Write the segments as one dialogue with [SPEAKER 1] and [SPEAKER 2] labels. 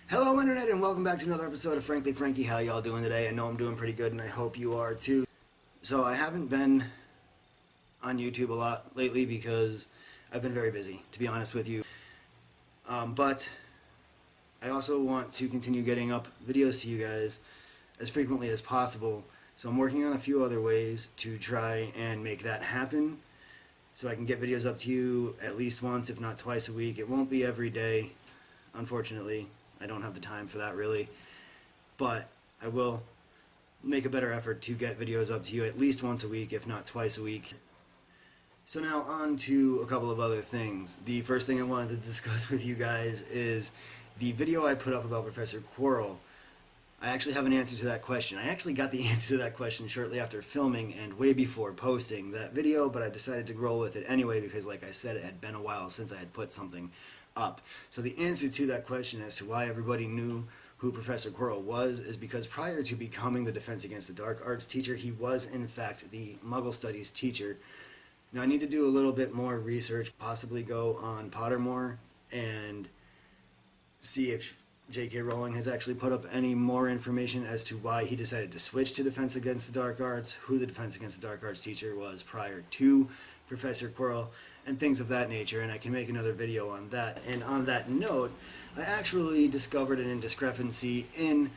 [SPEAKER 1] Hello Internet and welcome back to another episode of Frankly Frankie. How y'all doing today? I know I'm doing pretty good and I hope you are too. So I haven't been on YouTube a lot lately because I've been very busy, to be honest with you. But I also want to continue getting up videos to you guys as frequently as possible. So I'm working on a few other ways to try and make that happen so I can get videos up to you at least once, if not twice a week. It won't be every day, unfortunately. I don't have the time for that really, but I will make a better effort to get videos up to you at least once a week, if not twice a week. So now on to a couple of other things. The first thing I wanted to discuss with you guys is the video I put up about Professor Quirell. I actually have an answer to that question. I actually got the answer to that question shortly after filming and way before posting that video, but I decided to roll with it anyway because, like I said, it had been a while since I had put something up. So the answer to that question as to why everybody knew who Professor Quirell was is because prior to becoming the Defense Against the Dark Arts teacher, he was in fact the Muggle Studies teacher. Now I need to do a little bit more research, possibly go on Pottermore and see if J.K. Rowling has actually put up any more information as to why he decided to switch to Defense Against the Dark Arts, who the Defense Against the Dark Arts teacher was prior to Professor Quirell, and things of that nature, and I can make another video on that. And on that note, I actually discovered an indiscrepancy in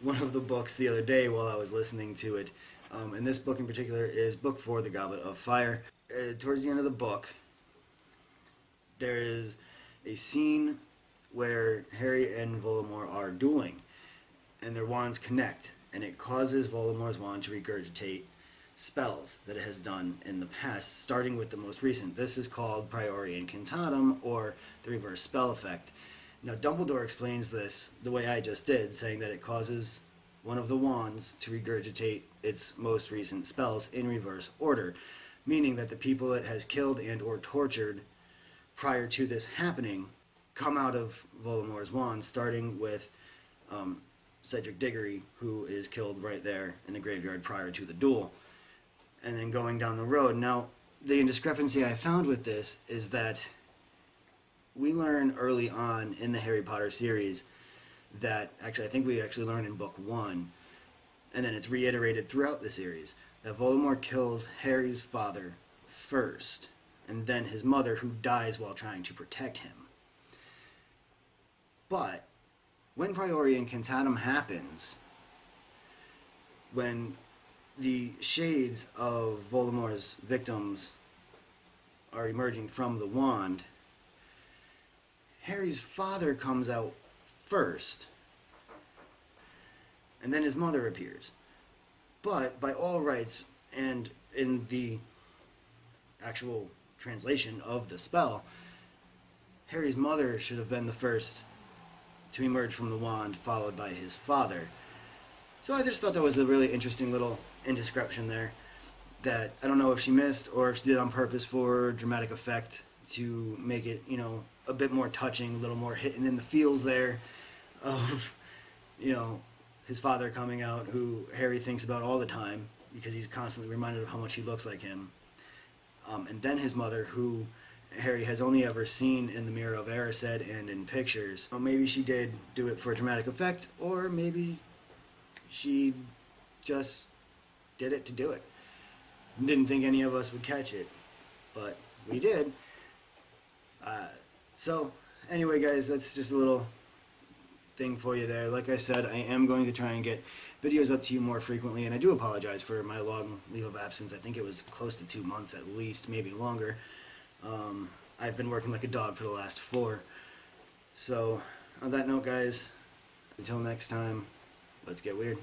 [SPEAKER 1] one of the books the other day while I was listening to it. And this book in particular is Book 4, The Goblet of Fire. Towards the end of the book, there is a scene where Harry and Voldemort are dueling, and their wands connect, and it causes Voldemort's wand to regurgitate spells that it has done in the past, starting with the most recent. This is called Priori Incantatem, or the reverse spell effect. Now, Dumbledore explains this the way I just did, saying that it causes one of the wands to regurgitate its most recent spells in reverse order, meaning that the people it has killed and or tortured prior to this happening come out of Voldemort's wand, starting with Cedric Diggory, who is killed right there in the graveyard prior to the duel, and then going down the road. Now, the discrepancy I found with this is that we learn early on in the Harry Potter series that, actually I think we actually learn in book 1, and then it's reiterated throughout the series, that Voldemort kills Harry's father first, and then his mother, who dies while trying to protect him. But when Priori Incantatem happens, when the shades of Voldemort's victims are emerging from the wand, Harry's father comes out first, and then his mother appears. But by all rights, and in the actual translation of the spell, Harry's mother should have been the first to emerge from the wand, followed by his father. So I just thought that was a really interesting little indiscretion there that I don't know if she missed or if she did on purpose for dramatic effect to make it, you know, a bit more touching, a little more hitting in the feels there of, you know, his father coming out, who Harry thinks about all the time because he's constantly reminded of how much he looks like him. And then his mother, who Harry has only ever seen in the Mirror of Erised and in pictures. Well, maybe she did do it for dramatic effect, or maybe she just did it to do it. Didn't think any of us would catch it, but we did. So, anyway guys, that's just a little thing for you there. Like I said, I am going to try and get videos up to you more frequently, and I do apologize for my long leave of absence. I think it was close to 2 months at least, maybe longer. I've been working like a dog for the last 4. So, on that note guys, until next time, let's get weird.